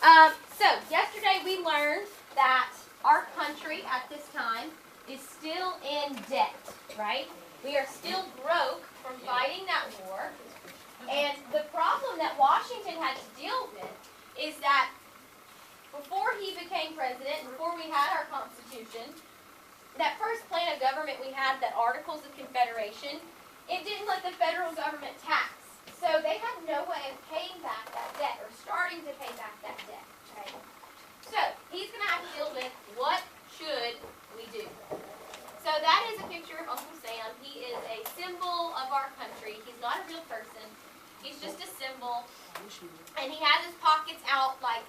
So yesterday we learned that our country at this time is still in debt, right? We are still broke from fighting that war. And the problem that Washington had to deal with is that before he became president, before we had our Constitution, that first plan of government we had, that Articles of Confederation, it didn't let the federal government tax. So they had no way of paying back that debt or starting to pay back that debt. Okay? So he's going to have to deal with what should we do. So that is a picture of Uncle Sam. He is a symbol of our country. He's not a real person. He's just a symbol. And he has his pockets out like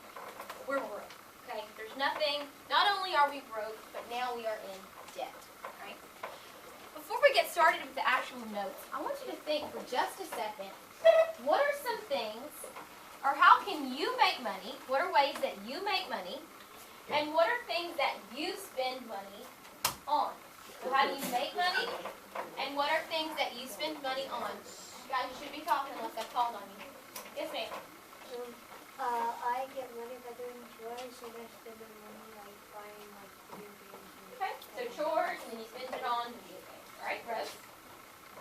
we're broke. Okay? There's nothing, not only are we broke, but now we are in debt. Right? Before we get started with the actual notes, I want you to think for just a second, what are some things, or how can you make money? What are ways that you make money? And what are things that you spend money on? So how do you make money? And what are things that you spend money on? Guys, you should be talking unless I've called on you. Yes, ma'am. I get money by doing chores, and I spend my money like buying like video games. Okay, so chores, and then you spend it on video games. All right, Rose?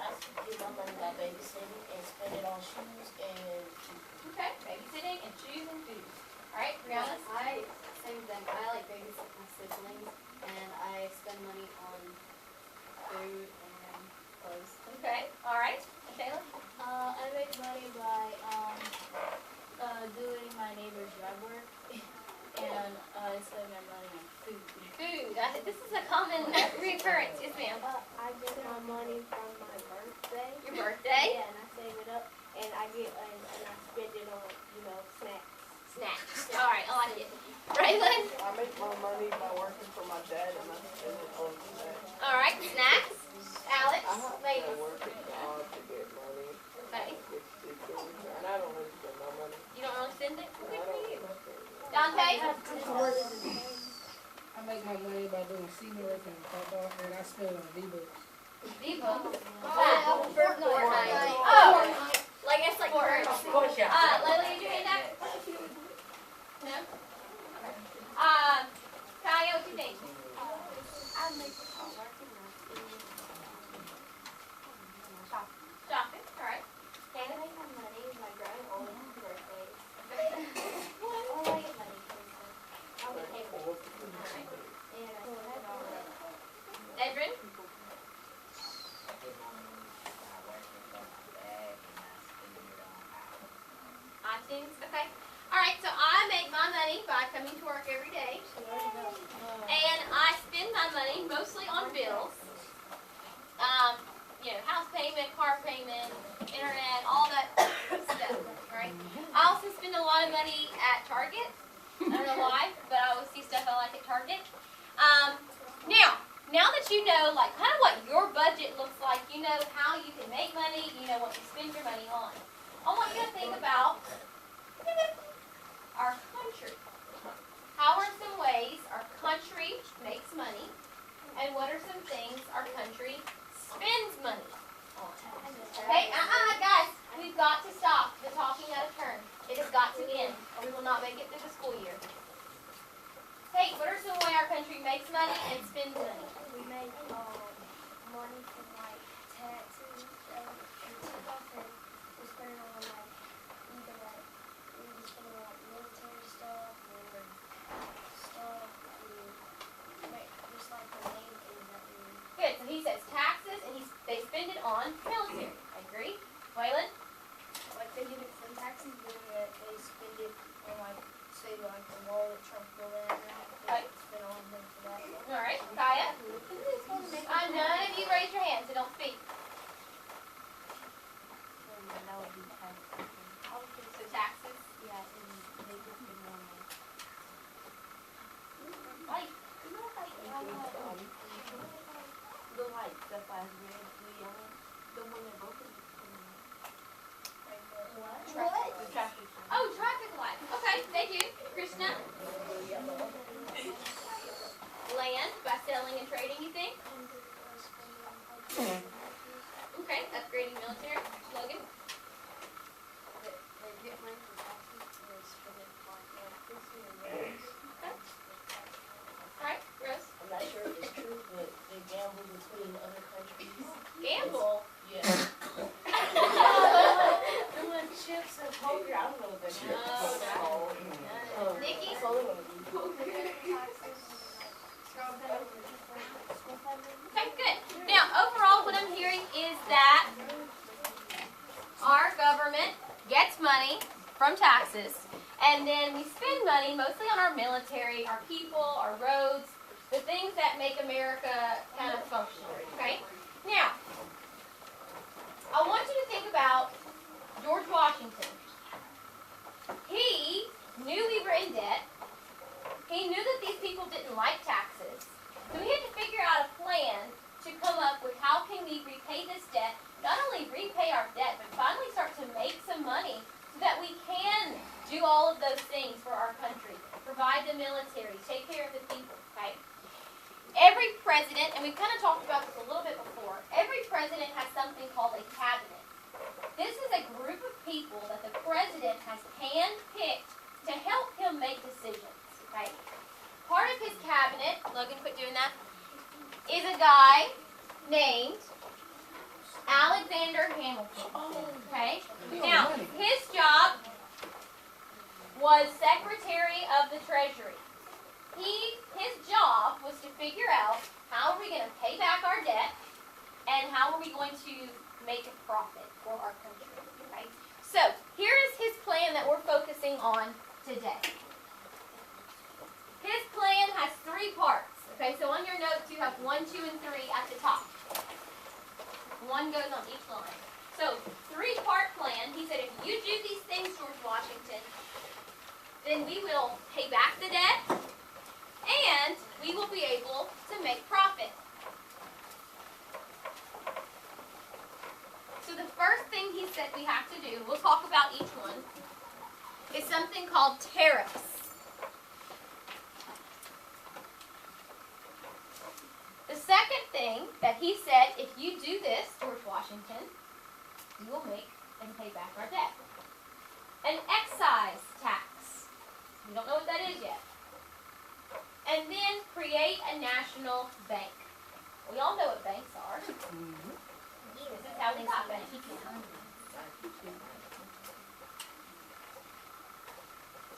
I get my money by babysitting and spend it on shoes and food. Okay, babysitting and shoes and food. All right, Brianna? Same thing. I like babysit my siblings, and I spend money on food and clothes. Okay, all right. And Taylor? I make money by doing my neighbor's yard work, and I spend my money on food. Food. This is a common recurrence. Yes, ma'am. I get my money from my birthday. Your birthday? Yeah, and I save it up, and I spend it on snacks. Snacks. All right, I like it. Raylan? I make my money by working for my dad, and I spend it on snacks. All right, snacks. Alex? I have Ladies? to work a job to get money. Okay. And I don't really spend my money. You don't really spend it? I Good for you. don't Dante? I make my money by doing senior work and football, and I spend it on V-Bucks. Vivo. Fortnite. Oh, like it's like Of course, yeah. Layla, did you hand that? No? Kaya, what do you think? I make working Shopping, all right. I make my money by growing old birthdays. I get money because I'll be able to. And I spend it on Edrin? iTunes, okay. All right, so I make my money by coming to work every day. And I spend my money mostly on bills. House payment, car payment, internet, all that stuff, right? I also spend a lot of money at Target. I don't know why, but I always see stuff I like at Target. Now that you know, like, kind of what your budget looks like, you know how you can make money, you know what you spend your money on. I want you to think about our country. How are some ways our country makes money, and what are some things our country spends money on? Okay, guys, we've got to stop the talking out of turn. It has got to end, or we will not make it through the school year. Hey, what are some ways our country makes money and spends money? We make money from like taxes and stuff, and we spend it on like either like we spend it on like military stuff or stuff to make just like the main things that we. Good, so he says taxes and they spend it on military. I agree. Waylon? Like they get it from taxes, but they spend it on like say like the wall that Trump built in. Right. Spend on them for that. All right, Kaya? None of you raise your hand, so don't speak. That would be taxes. So taxes? Yeah, and they just spend more money. Like, The lights that I read, the one that broke it. What? The traffic. Oh, traffic light. Okay, thank you. Krishna? Land by selling and trading, you think? Okay, upgrading military. Logan? They get money from taxes and they spend it on taxes. from taxes, and then we spend money mostly on our military, our people, our roads, the things that make America kind of functional, okay? Now, I want you to think about George Washington. He knew we were in debt. He knew that these people didn't like taxes. So he had to figure out a plan to come up with how can we repay this debt, not only repay our debt, but finally start to make some money so that we can do all of those things for our country, provide the military, take care of the people, okay? Every president, and we've kind of talked about this a little bit before, every president has something called a cabinet. This is a group of people that the president has handpicked to help him make decisions, okay? Part of his cabinet, Logan, quit doing that, is a guy named Alexander Hamilton, okay? Now, his job was Secretary of the Treasury. His job was to figure out how are we going to pay back our debt and how are we going to make a profit for our country, okay? So, here is his plan that we're focusing on today. His plan has 3 parts, okay? So on your notes you have 1, 2, and 3 at the top. 1 goes on each line. So, 3-part plan. He said if you do these things, George Washington, then we will pay back the debt and we will be able to make profit. So the first thing he said we have to do, we'll talk about each one, is something called tariffs. The second thing that he said, if you do this, George Washington, you will make and pay back our debt. An excise tax. We don't know what that is yet. And then create a national bank. We all know what banks are. This is how they got banks.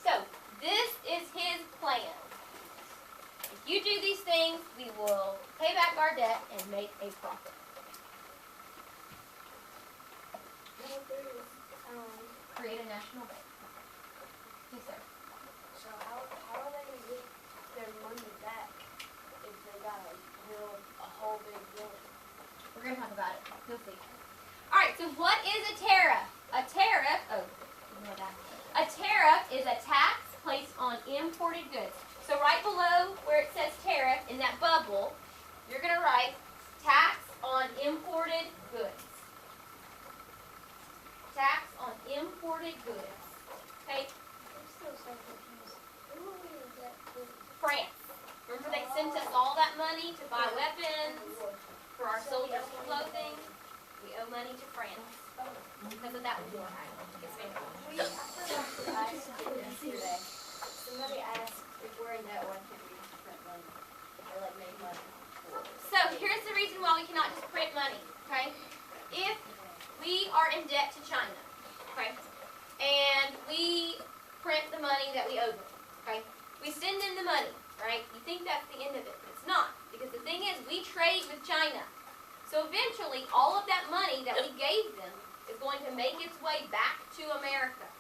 So, this is his plan. If you do these things, we will pay back our debt and make a profit. Create a national bank. Yes, sir. So how are they going to get their money back if they got to build a whole big building? We're going to talk about it. You'll see. Alright, so what is a tariff? A tariff, ignore that. A tariff is a tax placed on imported goods. So right below where it says tariff, in that bubble, you're going to write tax on imported goods. Tax on imported goods. Okay? I'm still so confused. Who are we in debt to? France. Remember they sent us all that money to buy weapons, for our soldiers' clothing? We owe money to France because of that war. Yes, ma'am. Yesterday, somebody asked if we're in debt, why can't we just print money or like make money? So here's the reason why we cannot just print money, okay? If we are in debt to China, okay, and we print the money that we owe them, okay? We send them the money, right? You think that's the end of it, but it's not. Because the thing is, we trade with China. So eventually, all of that money that we gave them is going to make its way back to America.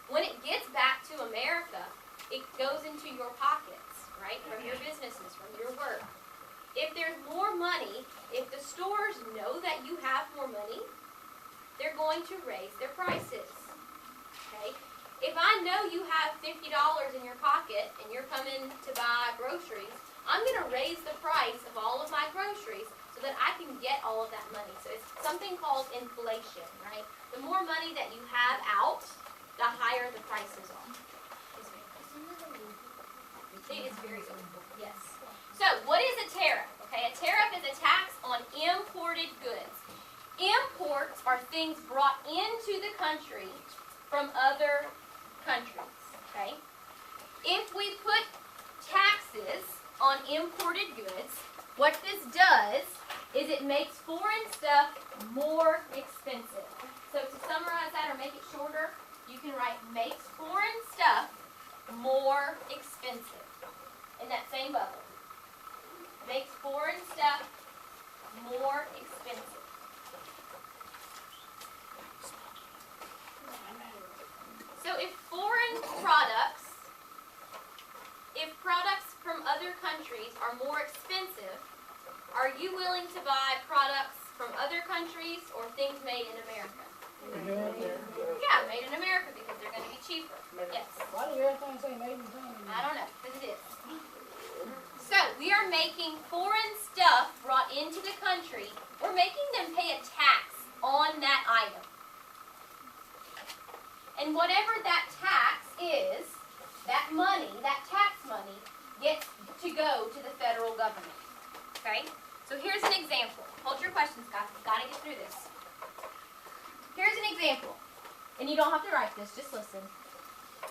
When it gets back to America, it goes into your pockets, right? From your businesses, from your work. If there's more money, if the stores know that you have more money, they're going to raise their prices, okay? If I know you have $50 in your pocket and you're coming to buy groceries, I'm going to raise the price of all of my groceries so that I can get all of that money. So it's something called inflation, right? The more money that you have out, the higher the prices are. It is very simple, yes. So what is a tariff? Okay, a tariff is a tax on imported goods. Imports are things brought into the country from other countries, okay? If we put taxes on imported goods, what this does is it makes foreign stuff more expensive. So to summarize that or make it shorter, you can write makes foreign stuff more expensive in that same bubble. Makes foreign stuff more expensive. So if foreign products, if products from other countries are more expensive, are you willing to buy products from other countries or things made in America? Yeah, made in America because they're going to be cheaper. Yes. Why do everything say made in China? I don't know, because it is. So we are making foreign stuff brought into the country. We're making them pay a tax on that item. And whatever that tax is, that money, that tax money, gets to go to the federal government. Okay? So here's an example. Hold your questions, guys. We've got to get through this. Here's an example. And you don't have to write this, just listen.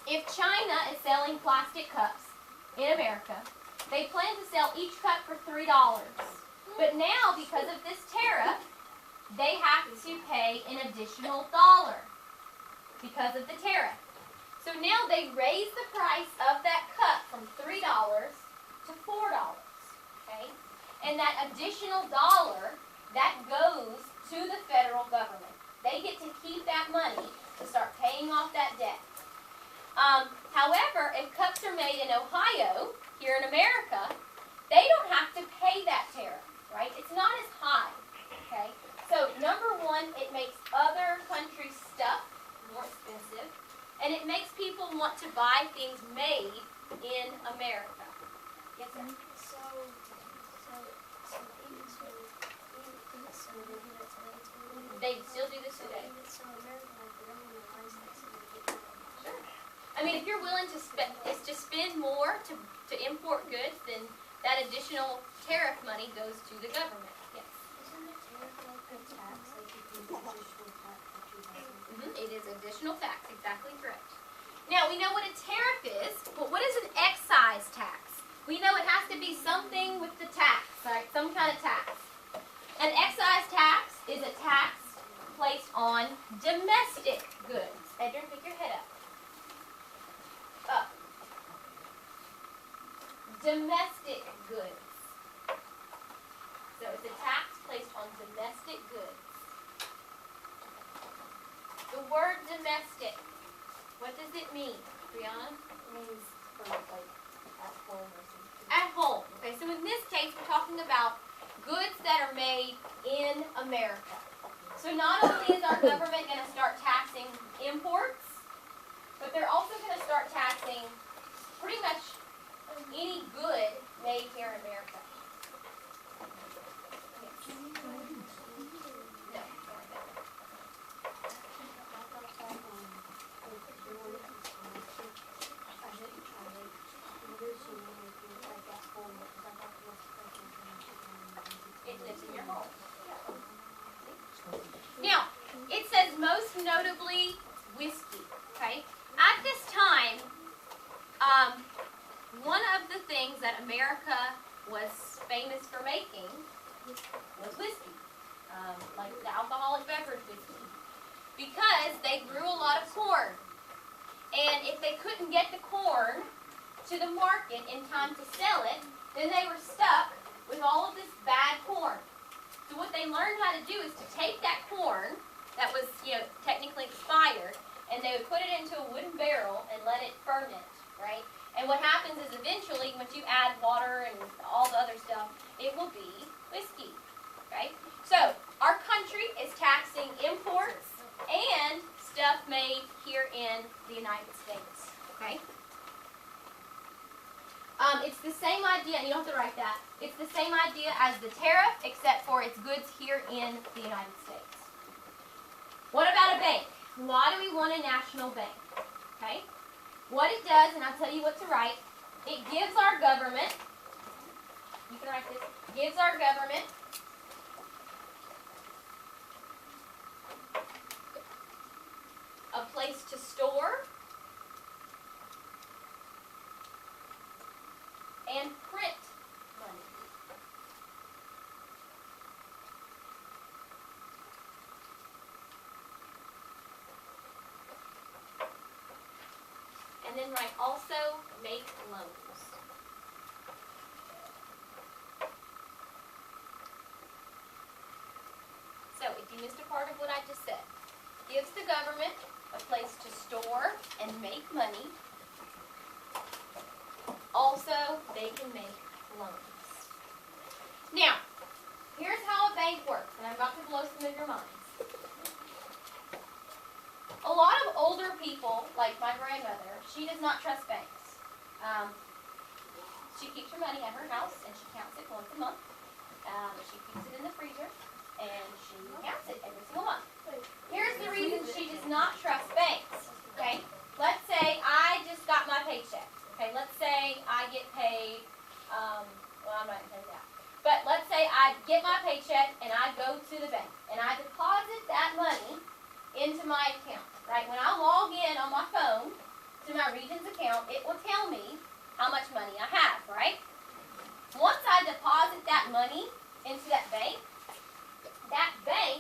If China is selling plastic cups in America, they plan to sell each cup for $3. But now, because of this tariff, they have to pay an additional $1 because of the tariff. So now they raise the price of that cup from $3 to $4. Okay? And that additional $1, that goes to the federal government. They get to keep that money to start paying off that debt. However, if cups are made in Ohio, here in America, they don't have to pay that tariff, right? It's not as high, okay? So, number one, it makes other countries' stuff more expensive, and it makes people want to buy things made in America. Yes, sir? So they do that today too? They still do this today. So America, like, they don't want to price that so they get more. Sure. I mean, if you're willing to spend more to import goods, then that additional tariff money goes to the government. Yes. Isn't it tariff like a tax? Like if you do additional tax that you have? It is additional tax, exactly correct. Now, we know what a tariff is, but what is an excise tax? We know it has to be something with the tax, right? Some kind of tax. An excise tax is a tax placed on domestic goods. Adrian, pick your head up. Up. Domestic goods. So it's a tax placed on domestic goods. The word domestic, what does it mean, Brianna? It means from like at home or something. At home. Okay, so in this case, we're talking about goods that are made in America. So not only is our government going to start taxing imports, but they're also going to start taxing pretty much any good made here in America. Yes. No, don't worry about it. It lives in your home. Now, it says most notably whiskey. Okay? At this time, one of the things that America was famous for making was whiskey. Like the alcoholic beverage whiskey. Because they grew a lot of corn. And if they couldn't get the corn to the market in time to sell it, then they were stuck with all of this bad corn. So what they learned how to do is to take that corn that was, technically expired, and they would put it into a wooden barrel and let it ferment, right? And what happens is eventually, once you add water and all the other stuff, it will be whiskey, right? So our country is taxing imports and stuff made here in the United States, okay? It's the same idea, and you don't have to write that. It's the same idea as the tariff, except for it's goods here in the United States. What about a bank? Why do we want a national bank? Okay? What it does, and I'll tell you what to write, it gives our government, you can write this, gives our government a place to store and print money. And then write also make loans. So if you missed a part of what I just said, gives the government a a place to store and make money. Also, they can make loans. Now, here's how a bank works, and I'm about to blow some of your minds. A lot of older people, like my grandmother, she does not trust banks. She keeps her money at her house, and she counts it once a month. She keeps it in the freezer, and she counts it every single month. Here's the reason she does not trust banks, okay? Let's say I just got my paycheck, okay? Let's say I get paid, well, I'm not going to tell you that. But let's say I get my paycheck, and I go to the bank, and I deposit that money into my account, right? When I log in on my phone to my Regions account, it will tell me how much money I have, right? Once I deposit that money into that bank,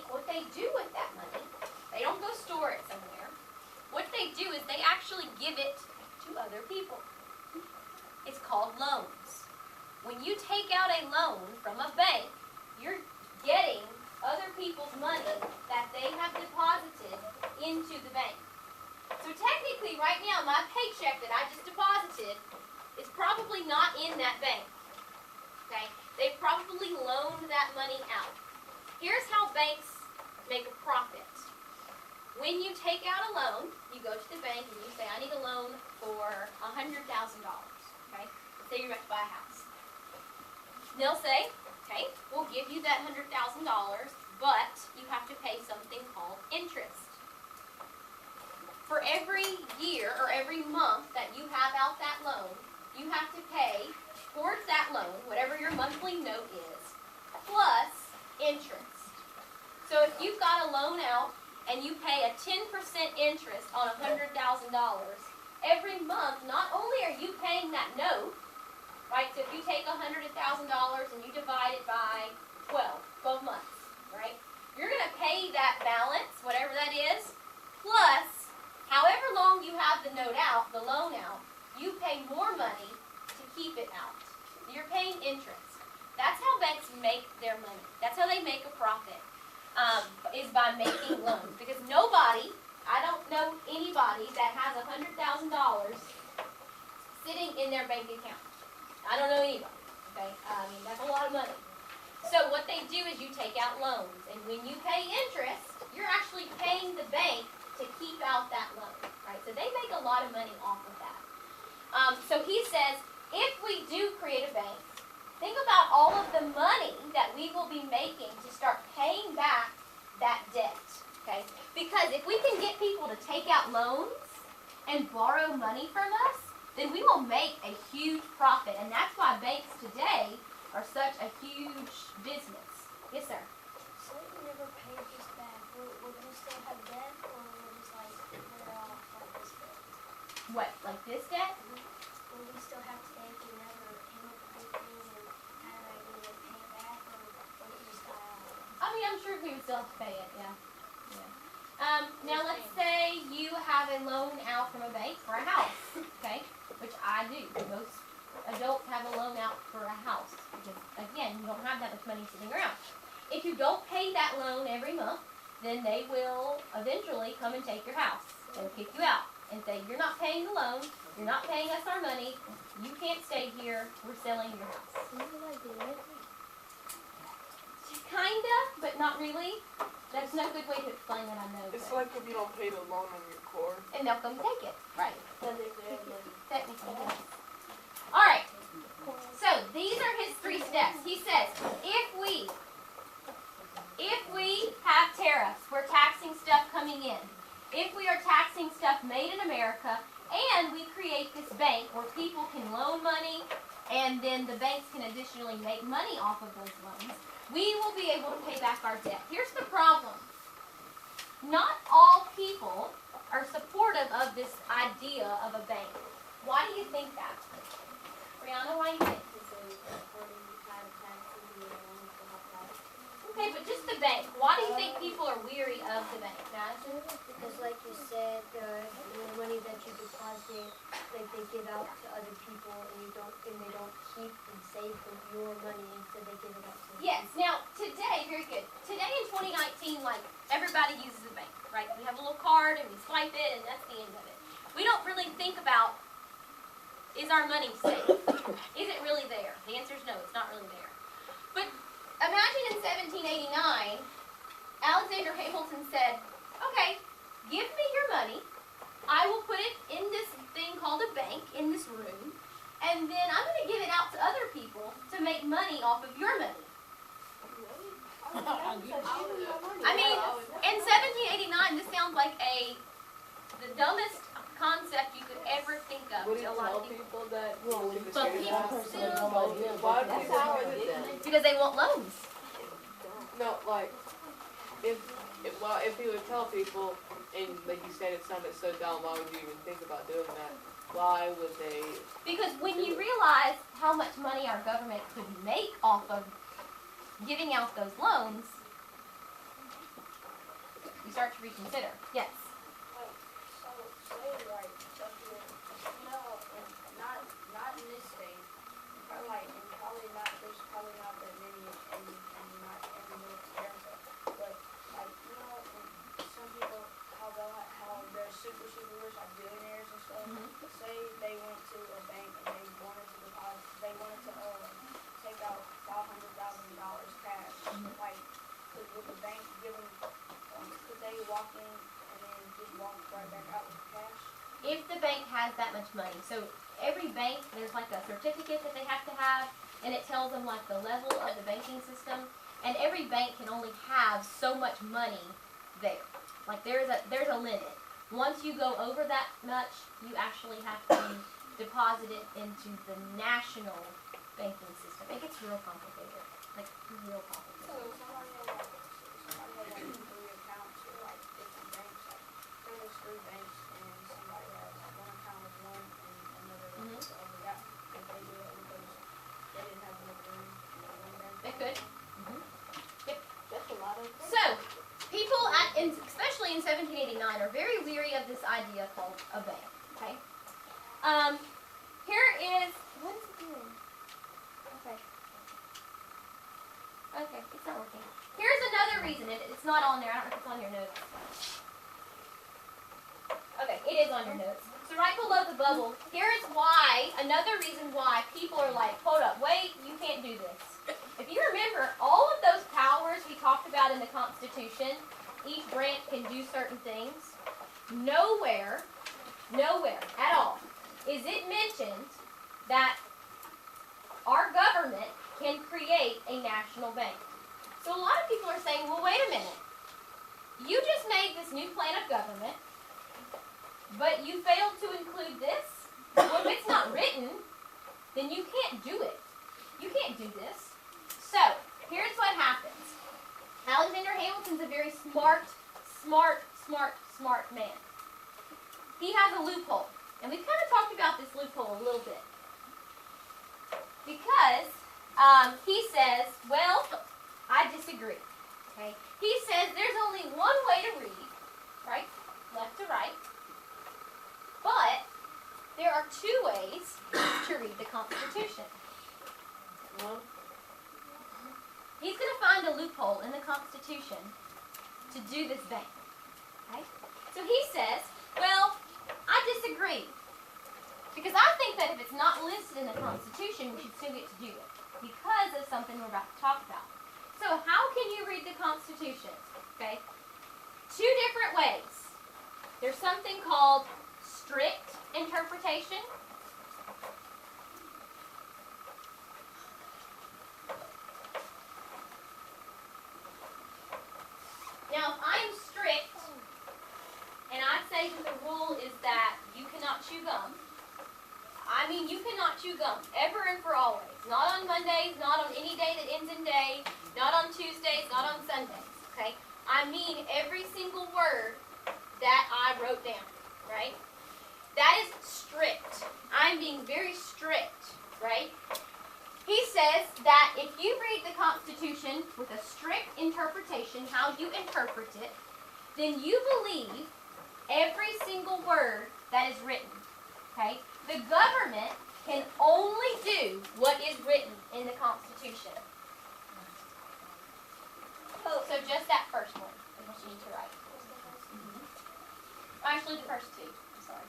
what they do with that money, they don't go store it somewhere. What they do is they actually give it to other people. It's called loans. When you take out a loan from a bank, you're getting other people's money that they have deposited into the bank. So technically, right now, my paycheck that I just deposited is probably not in that bank. Okay? They probably loaned that money out. Here's how banks make a profit. When you take out a loan, you go to the bank and you say, I need a loan for $100,000. Okay? Say you're about to buy a house. They'll say, okay, we'll give you that $100,000, but you have to pay something called interest. For every year or every month that you have out that loan, you have to pay towards that loan, whatever your monthly note is, plus interest. So if you've got a loan out and you pay a 10% interest on $100,000, every month, not only are you paying that note, right? So if you take $100,000 and you divide it by 12 months, right? You're going to pay that balance, whatever that is, plus however long you have the note out, the loan out, you pay more money to keep it out. You're paying interest. That's how banks make their money. That's how they make a profit, is by making loans. Because nobody, I don't know anybody that has $100,000 sitting in their bank account. I don't know anybody, okay? I mean, that's a lot of money. So what they do is you take out loans, and when you pay interest, you're actually paying the bank to keep out that loan, right? So they make a lot of money off of that. So he says, if we do create a bank, think about all of the money that we will be making to start paying back that debt, okay? Because if we can get people to take out loans and borrow money from us, then we will make a huge profit. And that's why banks today are such a huge business. Yes, sir? So we never paid this back. Will we still have debt, or will we just like we're off like this debt? What, like this debt? Will we still have to pay if we never handle the big things and kind of like we would pay it back, or will it just die out? I mean, I'm sure we would still have to pay it, yeah. Now let's say you have a loan out from a bank for a house, okay? Which I do. Most adults have a loan out for a house because, again, you don't have that much money sitting around. If you don't pay that loan every month, then they will eventually come and take your house. They'll kick you out and say, you're not paying the loan, you're not paying us our money, you can't stay here, we're selling your house. Kinda, but not really. That's no good way to explain what I know. It's but- like if you don't pay the loan on your car. And they'll come take it. Right. Technically, Technically, yes. Alright. So, these are his 3 steps. He says, if we have tariffs, we're taxing stuff coming in. If we are taxing stuff made in America, and we create this bank where people can loan money, and then the banks can additionally make money off of those loans, we will be able to pay back our debt. Here's the problem. Not all people are supportive of this idea of a bank. Why do you think that? Brianna, why do you think? Because they already had taxes and they wanted to have taxes. Okay, but just the bank. Why do you think people are weary of the bank, Madison? Because like you said, the money that you deposit, like they give out to other people and they don't keep and save from your money, instead they give it out to Yes. Now, today, very good. Today in 2019, like, everybody uses a bank, right? We have a little card and we swipe it and that's the end of it. We don't really think about, is our money safe? Is it really there? The answer is no, it's not really there. But imagine in 1789, Alexander Hamilton said, okay, give me your money. I will put it in this thing called a bank in this room, and then I'm going to give it out to other people to make money off of your money. I mean, in 1789, this sounds like the dumbest concept you could ever think of Would to you a lot tell of people. people that? But people still, Why do people do it then? because they want loans. No, like, if you would tell people, and like you said, it sounded so dumb, why would you even think about doing that? Why would they? Because when you realize how much money our government could make off of giving out those loans, you start to reconsider. Yes. Like, so say like up here, not in this state, probably like, and probably not, there's probably not that many, and not every little America, but like, and some people, how they're super rich, like billionaires and stuff, say they went to a bank and they wanted to deposit, they wanted to take out $500,000 cash, like, would the bank give them, could they walk in and then just walk right back out with cash? If the bank has that much money. So every bank, there's like a certificate that they have to have, and it tells them like the level of the banking system, and every bank can only have so much money there. Like there's a limit. Once you go over that much, you actually have to deposit it into the national banking system. It gets real complicated. Like real complicated. So somebody had like 3 accounts or like different banks, like say there's 3 banks and somebody has one account with one and another one with the other. That could they do it because they didn't have enough room in one bank? They could. That's a lot of. So, people, especially in 1789, are very weary of this idea called a bank. Okay. Here is what is it doing? Okay. Okay, it's not working. Here's another reason. It's not on there. I don't know if it's on your notes. Okay, it is on your notes. So right below the bubble, here is why, another reason why people are like, hold up, wait, you can't do this. If you remember, all of those powers we talked about in the Constitution, each branch can do certain things. Nowhere at all is it mentioned that our government can create a national bank. So a lot of people are saying, well, wait a minute. You just made this new plan of government, but you failed to include this? Well, if it's not written, then you can't do it. You can't do this. So, here's what happens. Alexander Hamilton's a very smart man. He has a loophole. And we've kind of talked about this loophole a little bit. Because he says, well, I disagree. Okay? He says there's only one way to read, right? Left to right. But there are 2 ways to read the Constitution. One. He's going to find a loophole in the Constitution to do this bank. Okay? So he says, well, I disagree. Because I think that if it's not listed in the Constitution, we should still get to do it. Because of something we're about to talk about. So how can you read the Constitution? Okay? 2 different ways. There's something called strict interpretation. Now, if I'm strict, and I say that the rule is that you cannot chew gum, I mean you cannot chew gum, ever and for always. Not on Mondays, not on any day that ends in day, not on Tuesdays, not on Sundays, okay? I mean every single word that I wrote down, right? That is strict. I'm being very strict, right? He says that if you read the Constitution with a strict interpretation, how you interpret it, then you believe every single word that is written. Okay? The government can only do what is written in the Constitution. So just that first one is what you need to write. Actually, the first two. I'm sorry.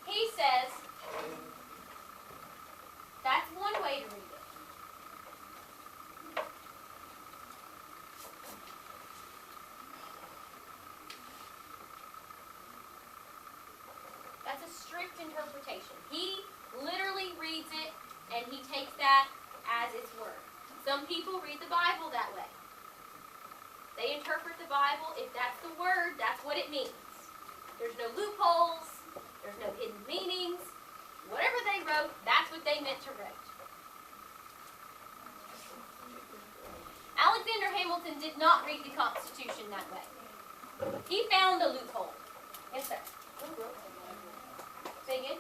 He says that's one way to read it. That's a strict interpretation. He literally reads it and he takes that as its word. Some people read the Bible that way. They interpret the Bible, if that's the word, that's what it means. There's no loopholes, there's no hidden meanings. Whatever they wrote, that's what they meant to write. Alexander Hamilton did not read the Constitution that way. He found a loophole. Yes, sir. Say again?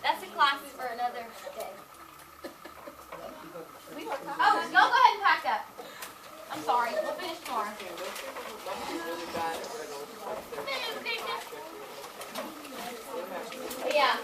That's a class for another day. Oh, y'all go ahead and pack up. I'm sorry. We'll finish tomorrow. Yeah,